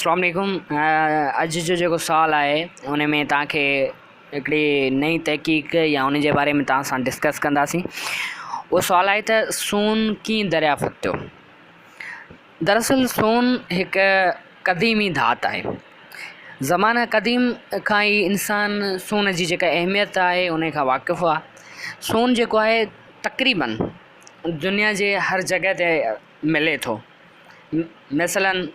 अस्सलाम वालेकुम। अॼु जो सवाल आहे उन में तव्हांखे हिकिड़ी नई तहक़ीक़ या उन जे बारे में तव्हां सां डिस्कस कंदासीं। उहो सवाल आहे त सोन कीअं दरियाफ़त थियो। दरअसल सोन हिकु क़दीमी धात आहे। ज़माना क़दीम खां ई इंसान सोन जी जेका अहमियत आहे उन खां वाक़ुफ़ु आहे। सोन जेको आहे तक़रीबन दुनिया जे हर जॻह ते मिले थो। मसलन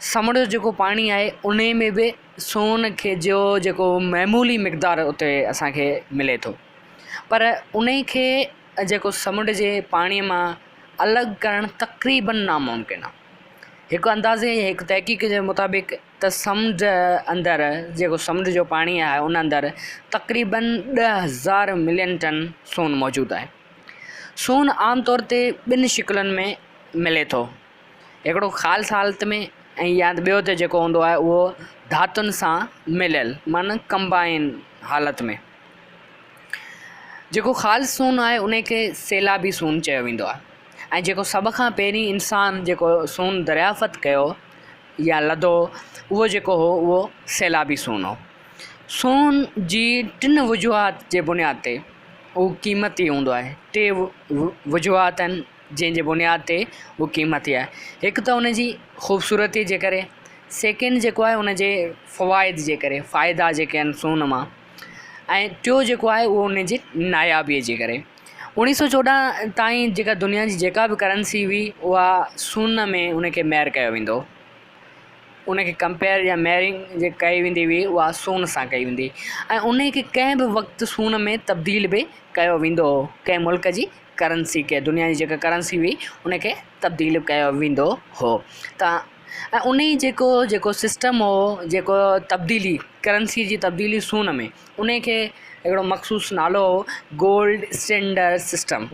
समुंड जो जेको पाणी आहे उन में बि सोन खे जो जेको मामूली मिक़दार उते असांखे मिले थो, पर उन खे जेको समुंड जे पाणीअ मां अलॻि करणु तक़रीबन नामुमकिन आहे। हिकु अंदाज़े हिकु तहक़ीक़ जे मुताबिक़ त समुंड अंदरि जेको समुंड जो पाणी आहे उन अंदरि तक़रीबन 10,000 मिलियन टन सोन मौजूदु आहे। सोन आम तौर ते ॿिनि शिकिलुनि में मिले थो, हिकिड़ो ख़ालस हालत में ऐं या ॿियो त जेको हूंदो आहे उहो धातुनि सां मिलियल माना कंबाइन हालत में। जेको ख़ालस सोन आहे उन खे सैलाबी सोन चयो वेंदो आहे। ऐं जेको सभ खां पहिरीं इंसान जेको सोन दरियाफ़त कयो या लधो उहो जेको हो उहो सैलाबी सोन हो। सोन जी 3 वजूहात जे बुनियाद ते उहो क़ीमती हूंदो आहे। 3 वजूहात आहिनि जंहिंजे बुनियाद ते उहो क़ीमती आहे। हिकु त उन जी ख़ूबसूरती जे करे, सेकेंड जेको आहे उन जे फ़वाइद जे करे, फ़ाइदा जेके आहिनि सोन मां, ऐं टियों जेको आहे उहो उन जी नायाबीअ जे करे। 1914 ताईं जेका दुनिया जी जेका बि करंसी हुई उहा सोन में उन खे मैर कयो वेंदो, उन खे कंपेयर या मैरिंग जे कई वेंदी हुई उहा सोन सां कई वेंदी, ऐं उन खे कंहिं बि वक़्तु सोन में तब्दील बि कयो वेंदो हो। कंहिं मुल्क जी करंसी खे, दुनिया जी जेका करंसी हुई उन खे तब्दील कयो वेंदो हो। त ऐं उन ई जेको सिस्टम हो, जेको तब्दीली करंसी जी तब्दीली सोन में, उन खे हिकिड़ो मख़सूसु नालो हो गोल्ड स्टैंडर्ड सिस्टम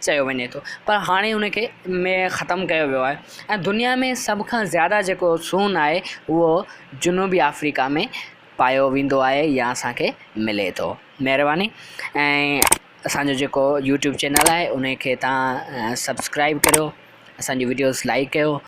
चयो वञे थो, पर हाणे उन खे में ख़तमु कयो वियो आहे। ऐं दुनिया में सभ खां ज़्यादा जेको सोन आहे उहो जनूबी अफ्रीका में पायो वेंदो आहे या असांखे मिले थो। महिरबानी। ऐं असांजो जेको यूट्यूब चैनल आहे उन खे तव्हां सब्सक्राइब करियो, असांजी वीडियोस लाइक कयो।